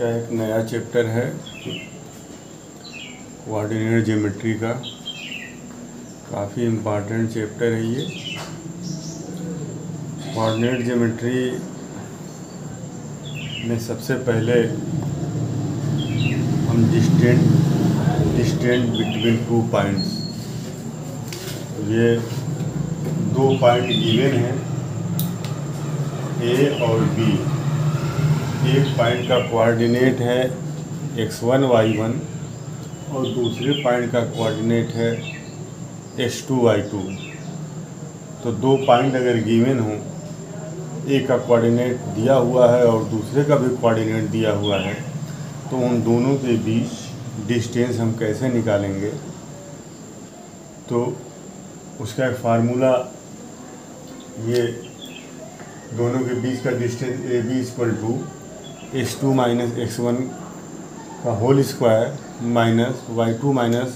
का एक नया चैप्टर है कोऑर्डिनेट ज्योमेट्री का। काफ़ी इम्पॉर्टेंट चैप्टर है ये। कोऑर्डिनेट ज्योमेट्री में सबसे पहले हम डिस्टेंट बिटवीन टू पॉइंट्स, ये दो पॉइंट गिवन हैं ए और बी। एक पॉइंट का कोऑर्डिनेट है x1 y1 और दूसरे पॉइंट का कोऑर्डिनेट है x2 y2। तो दो पॉइंट अगर गिवन हो, एक का कोऑर्डिनेट दिया हुआ है और दूसरे का भी कोऑर्डिनेट दिया हुआ है, तो उन दोनों के बीच डिस्टेंस हम कैसे निकालेंगे। तो उसका एक फार्मूला, ये दोनों के बीच का distance A B equal to x2 minus x1 का whole square minus y2 minus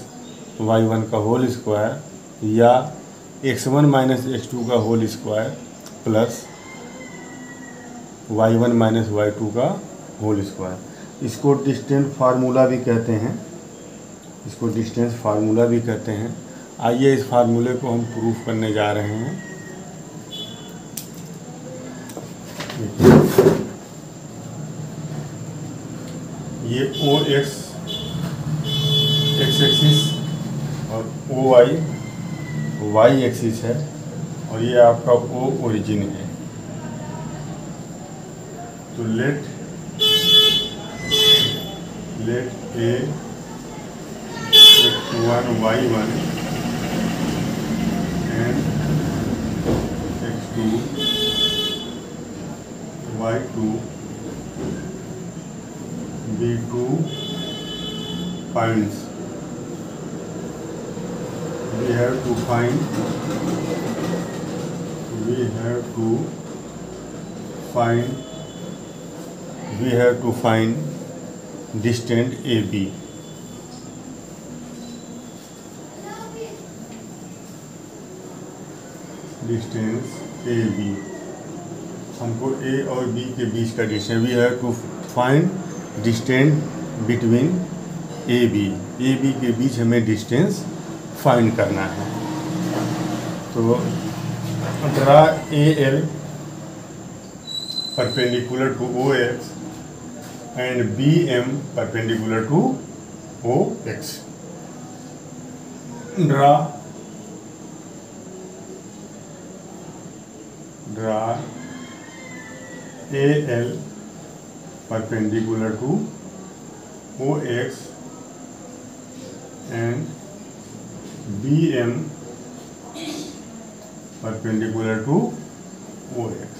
y1 का होल स्क्वायर, या x1 माइनस x2 का whole square plus y1 minus y2 का होल स्क्वायर। इसको डिस्टेंस फार्मूला भी कहते हैं। आइए इस फार्मूले को हम प्रूफ करने जा रहे हैं। ये OX एक्स एक्सिस और OY वाई एक्सिस है, और ये आपका O ओरिजिन है। तो late A x1 y1 and x2 y2 be 2 points. We have to find distance AB. Distance AB, हमको A और B के बीच का distance, we have to find distance between AB के बीच हमें डिस्टेंस फाइंड करना है। तो draw AL perpendicular to OX and BM perpendicular to OX। Draw AL perpendicular to OX and BM perpendicular to OX।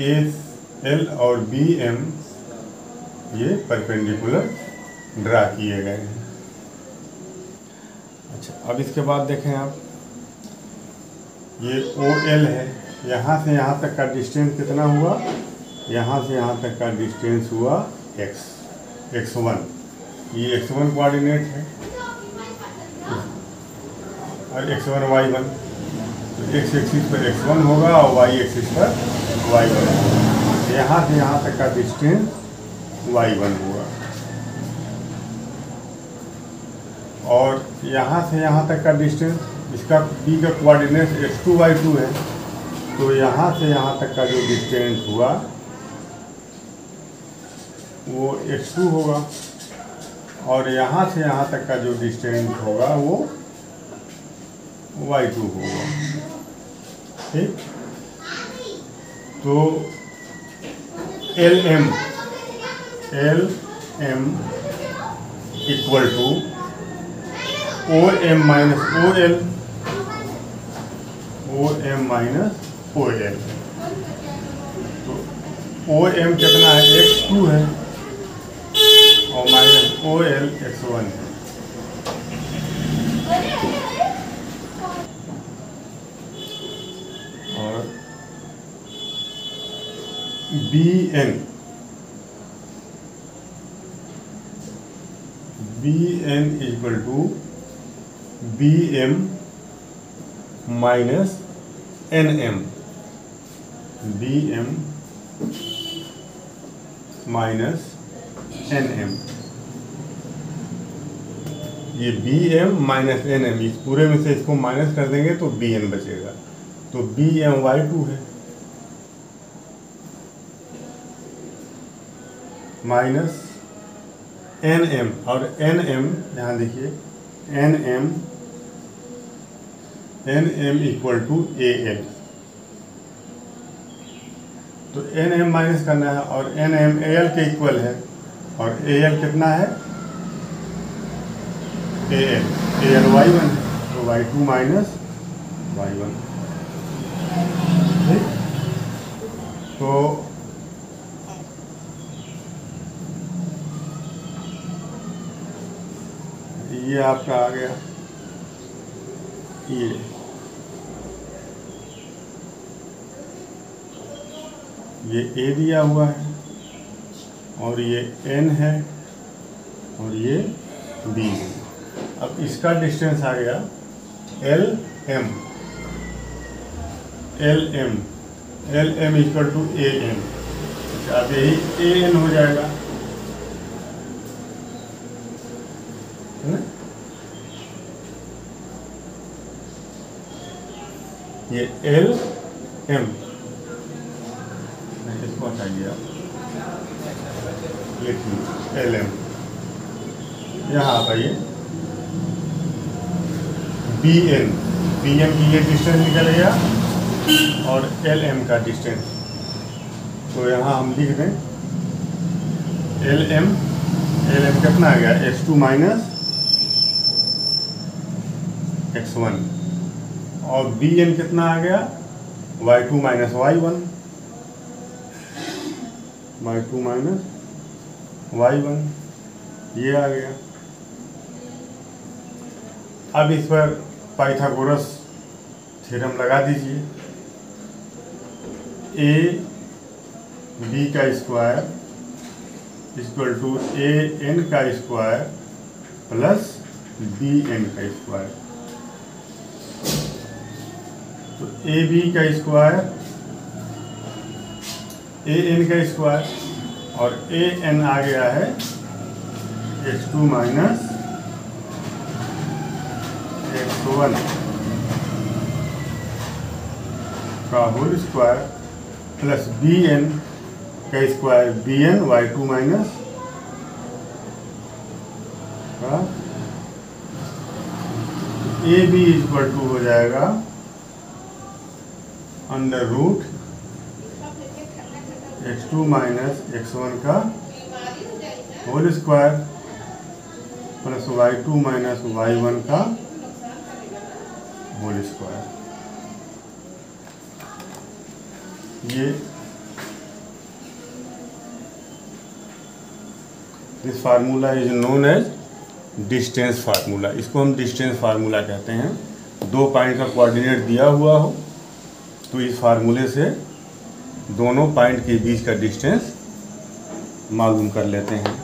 AL और BM ये perpendicular draw किए गए हैं। अच्छा, अब इसके बाद देखें आप, ये OL है, यहाँ से यहाँ तक का डिस्टेंस कितना हुआ, यहाँ से यहाँ तक का डिस्टेंस हुआ x1। ये x1 कोऑर्डिनेट है और x1 y1, तो x एक्सिस पर x1 होगा और y एक्सिस पर y1 होगा। यहाँ से यहाँ तक का डिस्टेंस y1 हुआ, और यहाँ से यहाँ तक का डिस्टेंस, इसका B का कोऑर्डिनेट x2 y2 है, तो यहाँ से यहाँ तक का जो डिस्टेंस हुआ वो x2 होगा, और यहाँ से यहाँ तक का जो डिस्टेंस होगा वो y2 होगा। ठीक, तो LM equal to OM minus OL। तो OM कितना है, x2 है, और माइनस OL x1 है। और BN equal to BM minus NM। BM minus NM, ये BM माइनस NM, इस पूरे में से इसको माइनस कर देंगे तो BN बचेगा, तो BMY2 है माइनस NM, और NM यहाँ देखिए NM इक्वल टू AL, तो NM माइनस करना है और NM AL के इक्वल है, और AL कितना है AL Y1 है, तो Y2 माइनस Y1, ठीक। तो ये आपका आ गया, ये A दिया हुआ है, और ये N है, और ये B है। अब इसका डिस्टेंस आ गया LM इक्वल टू AN, अब यही AN हो जाएगा, है ना। ये LM, इसको हटाइए आप, लिखिए LM, यहाँ आप आइए BM की ये डिस्टेंस निकल गया, और LM का डिस्टेंस, तो यहाँ हम लिख दें LM कितना आ गया X2 माइनस X1, और BN कितना आ गया Y2 माइनस Y1, ये आ गया। अब इस पर पाइथागोरस थ्योरम लगा दीजिए, AB का स्क्वायर इक्वल टू AN का स्क्वायर प्लस BN का स्क्वायर, तो AB का स्क्वायर AN का स्क्वायर, और AN आ गया है X2 माइनस X1 का होल स्क्वायर प्लस BN का स्क्वायर BN Y2 माइनस का, AB इक्वल टू हो जाएगा under root X2 minus X1 का whole square plus Y2 minus Y1 का होल स्क्वायर। ये this formula is known as distance formula, इसको हम distance formula कहते हैं। दो पॉइंट का कोऑर्डिनेट दिया हुआ हो तो इस फार्मूले से दोनों पॉइंट के बीच का डिस्टेंस मालूम कर लेते हैं।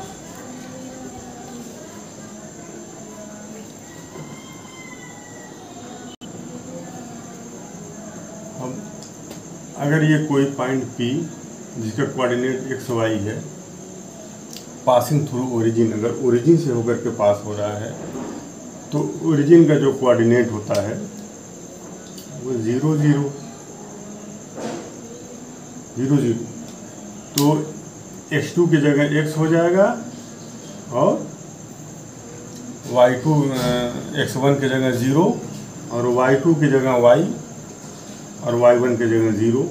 अब अगर ये कोई पॉइंट P जिसका कोऑर्डिनेट x y है, पासिंग थ्रू ओरिजिन, अगर ओरिजिन से होकर के पास हो रहा है तो ओरिजिन का जो कोऑर्डिनेट होता है वो 0 0 0 0, तो x2 की जगह x हो जाएगा और y2 x1 की जगह 0 और y2 की जगह y और y1 की जगह 0,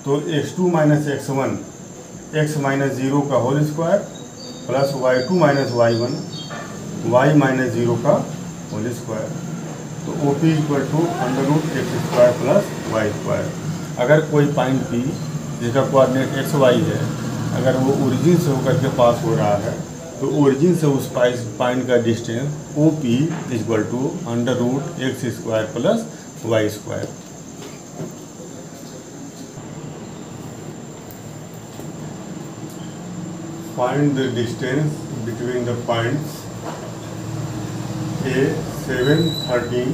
तो x2 minus x1 x minus 0 का whole square plus y2 minus y1 y minus 0 का होल स्क्वायर, तो OP equal to under root x square plus y square. अगर कोई पॉइंट P जिसका कोऑर्डिनेट एक्स वाई है, अगर वो ओरिजिन से होकर के पास हो रहा है तो ओरिजिन से उस पॉइंट का distance OP equal to under root x square plus y square. Find the distance between the points A 7 13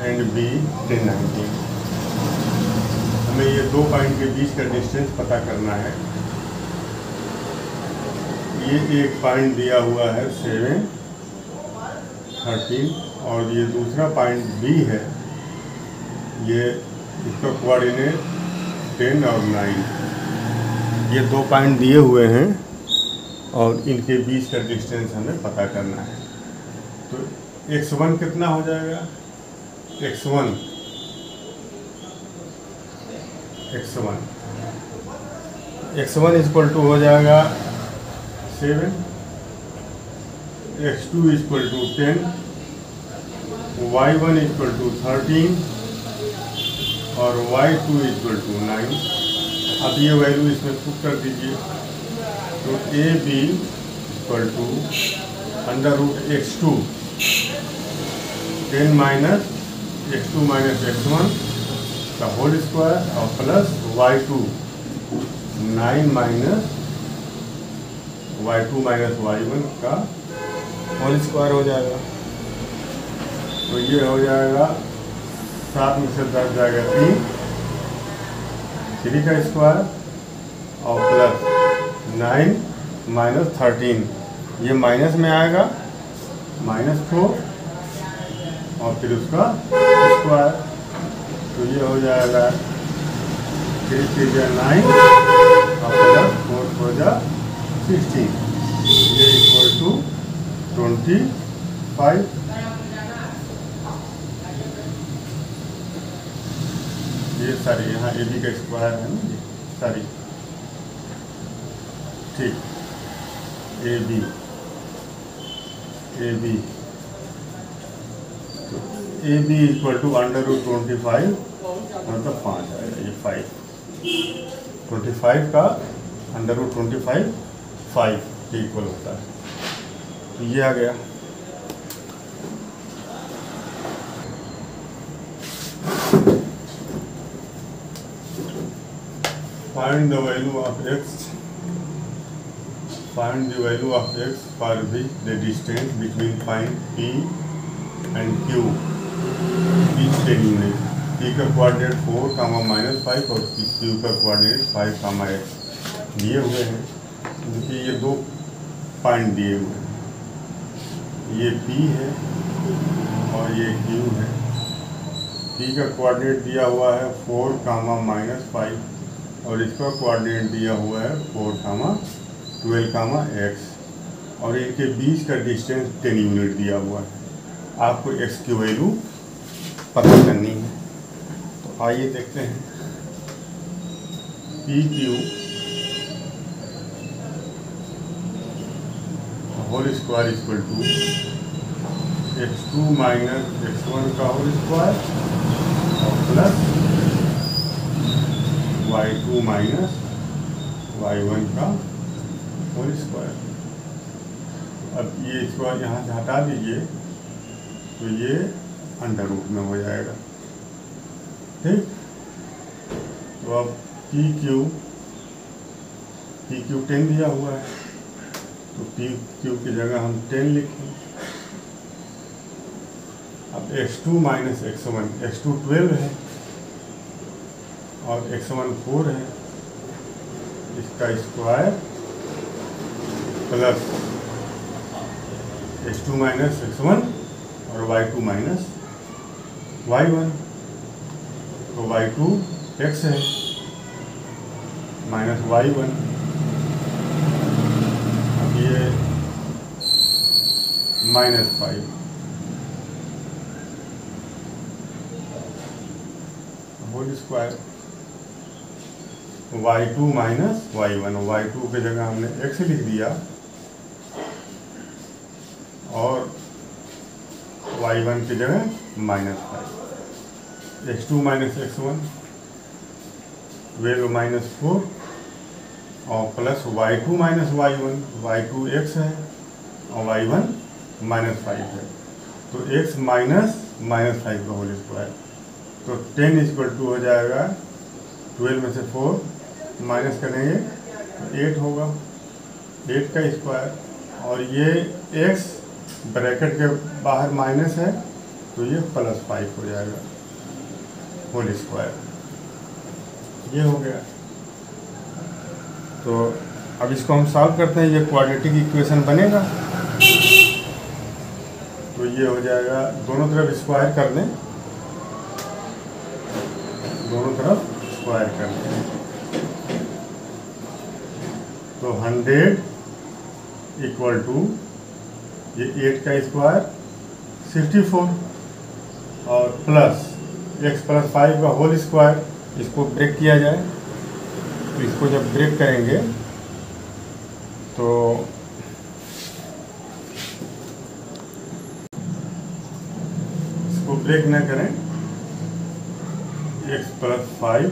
and B 10 19। हमें ये दो पॉइंट के बीच का डिस्टेंस पता करना है। ये एक पॉइंट दिया हुआ है 7, 13 और ये दूसरा पॉइंट बी है, ये इसका कोऑर्डिनेट 10 और 9। ये दो पॉइंट दिए हुए हैं और इनके बीच का डिस्टेंस हमें पता करना है। तो x1 कितना हो जाएगा? x1 इक्वल टू हो जाएगा 7, x2 equal to 10, y1 equal to 13 और y2 इक्वल टू 9। अब ये वैल्यू इसमें पुट कर दीजिए। तो A B equal to √x2 10 minus x2 minus x1 का होल स्क्वायर और plus y2 9 minus y2 minus y1 का होल स्क्वायर हो जाएगा। तो ये हो जाएगा 7 में से 10 जाएगा 3 का स्क्वायर और प्लस 9 माइनस 13, ये माइनस में आएगा -4 और फिर उसका स्क्वायर। तो ये हो जाएगा 3 3 9 और प्लस 4 4 16, ये इक्वल टू 25। ये सारी यहाँ ए बी का स्क्वायर है ना, ये सारी ठीक। ए बी तो ए बी इक्वल टू √25 मतलब 5 आएगा, ये 5 25 का √25 5 के इक्वल होता है। तो ये आ गया। Find the value of x. Find the value of x for the distance between point P and Q. Each 10 unit. P का कोऑर्डिनेट 4, -5 और Q का कोऑर्डिनेट 5, x दिए हुए हैं। देखिए ये दो पॉइंट दिए हुए हैं, ये P है और ये Q है। P का कोऑर्डिनेट दिया हुआ है 4, -5 और इसका कोऑर्डिनेट दिया हुआ है 4, 12, x और इनके बीच का डिस्टेंस 10 यूनिट दिया हुआ है। आपको x की वैल्यू पता करनी है। तो आइए देखते हैं। PQ whole square equal to x2 minus x1 का होल स्क्वायर और प्लस y2 माइनस y1 का होल स्क्वायर। अब ये स्क्वायर यहाँ से हटा दीजिए तो ये अंडर रूट में हो जाएगा, ठीक। तो अब PQ 10 दिया हुआ है तो PQ की जगह हम 10 लिखें। अब x2 माइनस x1, x2 12 है और x1 4 है, इसका square plus x2 minus x1 और y2 माइनस y1। तो y2 x है माइनस y1। अब ये -5 whole square y2 minus y1, y2 की जगह हमने x लिख दिया और y1 की जगह -5। x2 माइनस x1 12 -4 और plus y2 minus y1, y2 x है और y1 -5 है। तो x माइनस -5 का होल स्क्वायर। तो 10 इक्वल टू हो जाएगा 12 में से 4 माइनस करेंगे तो 8 होगा, 8 का स्क्वायर और ये x ब्रैकेट के बाहर माइनस है तो ये +5 हो जाएगा होल स्क्वायर। ये हो गया। तो अब इसको हम सॉल्व करते हैं, ये क्वाड्रेटिक इक्वेशन बनेगा। तो ये हो जाएगा, दोनों तरफ स्क्वायर कर दें, दोनों तरफ स्क्वायर कर दें। तो 100 इक्वल टू ये 8 का स्क्वायर 64 और प्लस x प्लस 5 का होल स्क्वायर। इसको ब्रेक किया जाए, तो इसको जब ब्रेक करेंगे तो इसको ब्रेक ना करें, x प्लस 5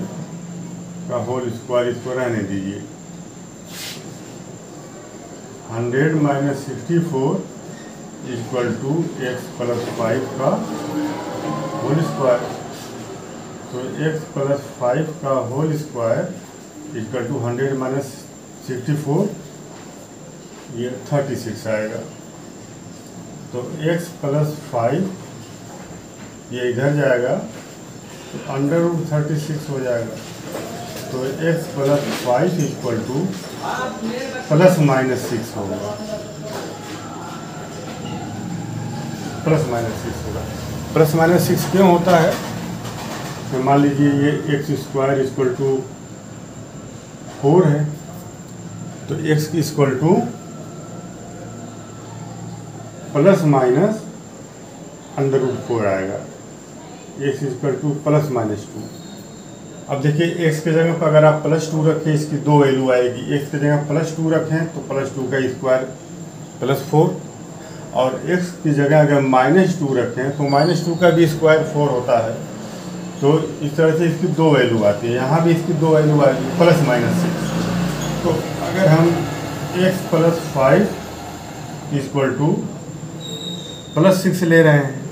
का होल स्क्वायर इसको रहने दीजिए। 100 minus 64 equal to x plus 5 का होल स्क्वायर। तो x प्लस 5 का whole square equal to 100 minus 64, ये 36 आएगा। तो x प्लस 5 ये इधर जाएगा तो अंडर रूट 36 हो जाएगा। तो x plus 5 equal to plus minus 6 होगा, प्लस माइनस 6 होगा। प्लस माइनस 6 क्यों होता है? तो मान लीजिए ये एक्स स्क्वायर इक्वल टू 4 है, तो x equal to plus minus under root 4 आएगा। x equal to plus minus 2। अब देखिए x के जगह पर अगर आप प्लस 2 रखें, इसकी 2 वैल्यू आएगी। x के जगह प्लस 2 रखें तो प्लस 2 का स्क्वायर प्लस 4, और x की जगह अगर माइनस 2 रखें तो माइनस 2 का भी स्क्वायर 4 होता है। तो इस तरह से इसकी 2 वैल्यू आती है। यहाँ भी इसकी 2 वैल्यू आएगी, प्लस माइनस 6। तो अगर हम x plus 5 equal to plus 6 ले रहे हैं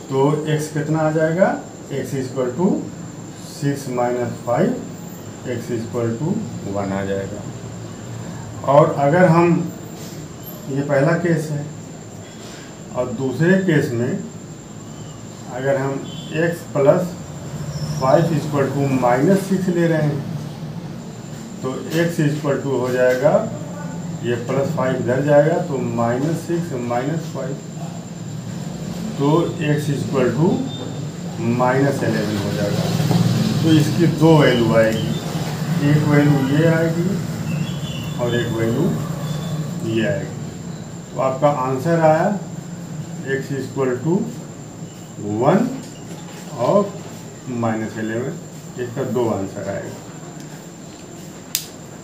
तो x कितना आ जाएगा? x equal to 6 minus 5, x equal to 1 आ जाएगा। और अगर हम, ये पहला केस है, और दूसरे केस में अगर हम x plus 5 equal to minus 6 ले रहे हैं तो x इक्वल टू हो जाएगा, ये प्लस 5 इधर जाएगा तो माइनस 6 माइनस 5, तो x इक्वल टू माइनस 11 हो जाएगा। तो इसकी 2 वैल्यू आएगी, एक वैल्यू ये आएगी और एक वैल्यू ये आएगी। तो आपका आंसर आया x इक्वल टू 1 और माइनस 11, इसका 2 आंसर आएगा।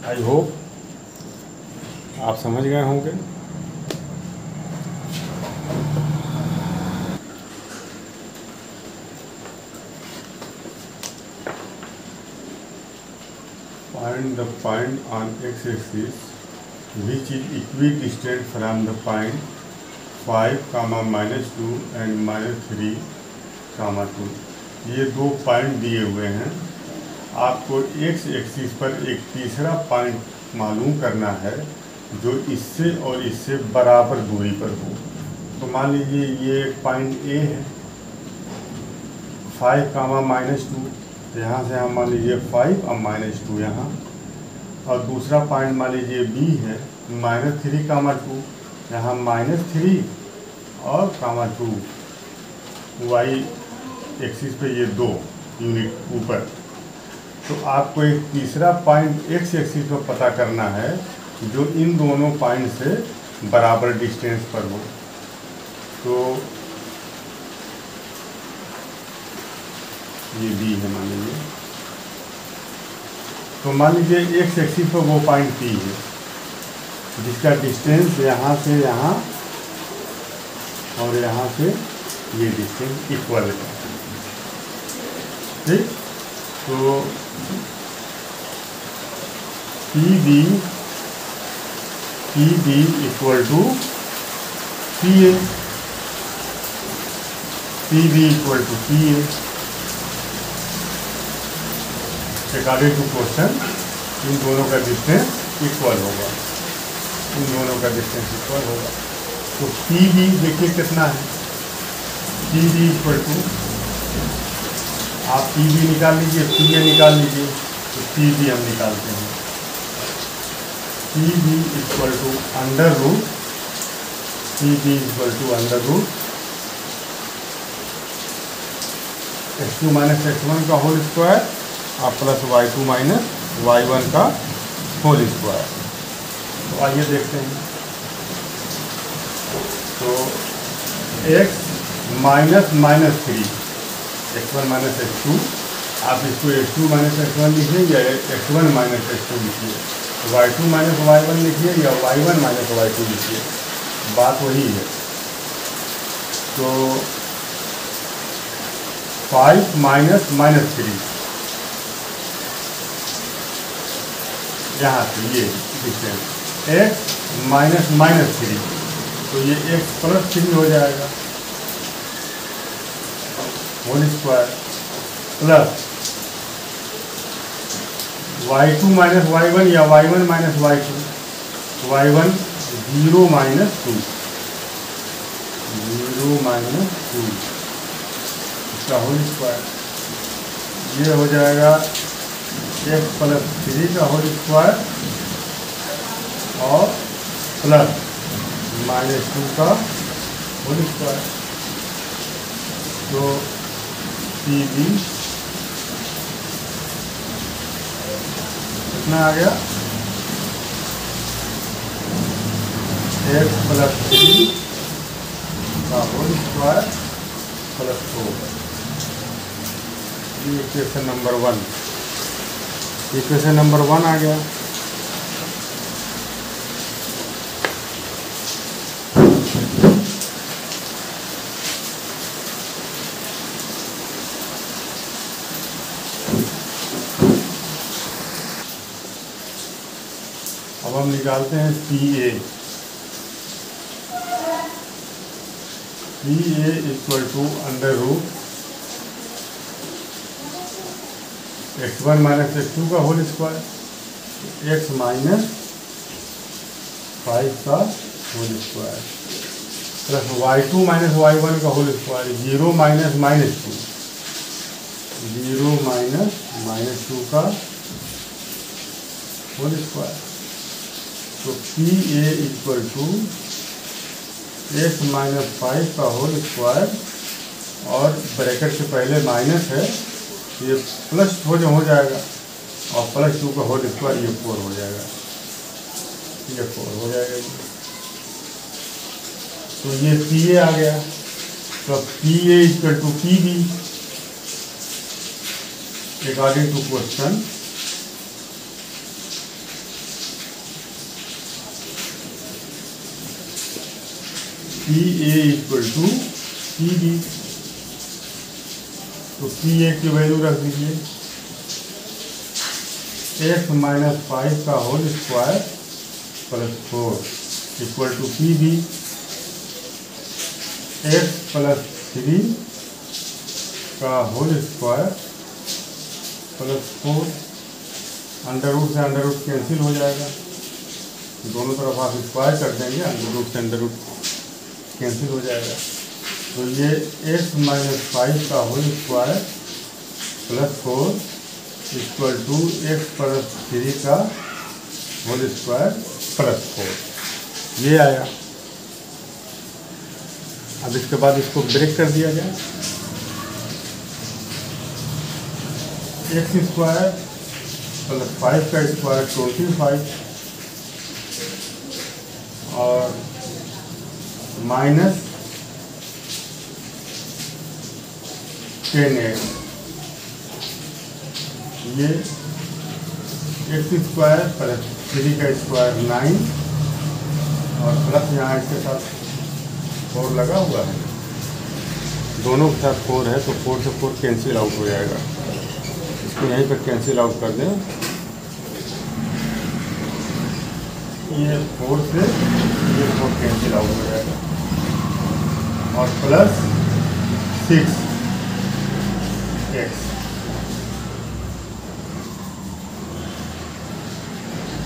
आई होप आप समझ गए होंगे। Find the point on x-axis which is equidistant from the point 5, minus 2 and minus 3, 2। ये 2 पॉइंट दिए हुए हैं। आपको x एक्सिस पर एक तीसरा पॉइंट मालूम करना है जो इससे और इससे बराबर दूरी पर हो। तो मान लीजिए ये पॉइंट A है, 5, माइनस 2, तो यहाँ से हम मान लीजिए 5 और माइनस 2 यहाँ, और दूसरा पॉइंट मान लीजिए B है, माइनस 3, 2, यहाँ माइनस 3 और 2, y एक्सिस पे ये 2 यूनिट ऊपर। तो आपको एक तीसरा पॉइंट x एक्सिस पर पता करना है जो इन दोनों पॉइंट से बराबर डिस्टेंस पर हो। तो ये B है मान लीजिए, तो मान लीजिए x एक्सिस पर वो पॉइंट P है जिसका डिस्टेंस यहाँ से यहाँ और यहाँ से ये डिस्टेंस इक्वल है। ठीक, तो PB equal to PA, PB equal to PA according to question. इन दोनों का डिस्टेंस इक्वल होगा, इन दोनों का डिस्टेंस इक्वल होगा। तो PB देखिए कितना है, PB इक्वल टू, आप PB निकाल लीजिए, PA निकाल लीजिए, तो PB हम निकालते हैं। P B equal to under root x2 minus x1 का होल स्क्वायर और प्लस y2 माइनस y1 का होल स्क्वायर। तो आइए देखते हैं। तो x minus minus 3 x1 minus x2, आप इसको x2 माइनस x1 लिखिए या x1 माइनस x2 लिखिए, y2 माइनस y1 लिखिए या y1 माइनस y2 लिखिए, बात वही है। तो 5 माइनस माइनस 3 यहाँ से ये डिस्टेंस x माइनस माइनस 3, तो ये x प्लस 3 हो जाएगा whole square, plus y2 minus y1 या y1 minus y2, y1 0 minus 2 इसका होल स्क्वायर, ये हो जाएगा x प्लस 3 का होल स्क्वायर और प्लस माइनस 2 का होल स्क्वायर। तो पी बी कितना आ गया, x प्लस 3 का होल स्क्वायर प्लस 4। ये इक्वेशन नंबर 1, इक्वेशन नंबर 1 आ गया। अब हम निकालते हैं CA। CA equal to under root x1 minus x2 का होल स्क्वायर, x माइनस 5 का whole square, plus y2 minus y1 का whole square, 0 minus minus 2, 0 minus minus 2 का होल स्क्वायर। तो P A equal to x minus 5 का whole square और bracket से पहले minus है, ये प्लस हो जाएगा और प्लस 2 का होल स्क्वायर, ये 4 हो जाएगा, ये 4 हो जाएगा। तो ये पी ए आ गया। तो P A equal to P B according to question. P A equal to P B. तो पी ए की वैल्यू रख दीजिए, x माइनस 5 का whole square plus 4 equal to P B, x plus 3 का whole square plus 4। Under root से under root cancel हो जाएगा, दोनों तरफ आप स्क्वायर कर देंगे, अंडर रूट से अंडर रूट कैंसिल हो जाएगा। तो ये x माइनस 5 का whole square plus 4 equal to x plus 3 का होल स्क्वायर प्लस 4, ये आया। अब इसके बाद इसको ब्रेक कर दिया जाए, x स्क्वायर प्लस 5 का स्क्वायर 25 और माइनस 10x, ये x स्क्वायर प्लस 3 का स्क्वायर 9 और प्लस यहाँ इसके साथ 4 लगा हुआ है, दोनों के साथ 4 है, तो 4 से 4 कैंसिल आउट हो जाएगा। इसको यहीं पर कैंसिल आउट कर दें, ये 4 से ये 4 कैंसिल आउट हो जाएगा और प्लस 6x,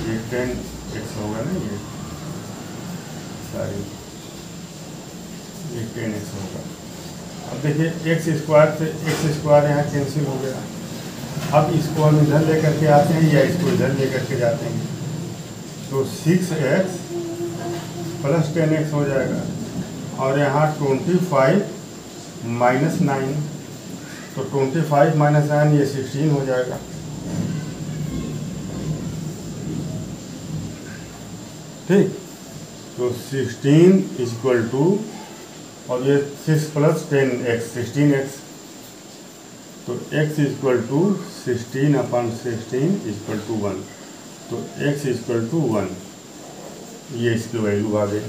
ये 10x होगा ना, ये सॉरी ये 10x होगा। अब देखिए x स्क्वायर से x स्क्वायर यहाँ कैंसिल हो गया। अब इसको हम इधर लेकर के आते हैं या इसको इधर लेकर के जाते हैं, तो 6x प्लस 10x हो जाएगा, और यहाँ 25 माइनस 9, तो 25 माइनस 9 ये 16 हो जाएगा। ठीक, तो 16 इक्वल टू, और ये 6 प्लस 10x 16x, तो x equal to 16/16 equal to 1, तो x इक्वल टू 1, ये इसकी वैल्यू आ गई।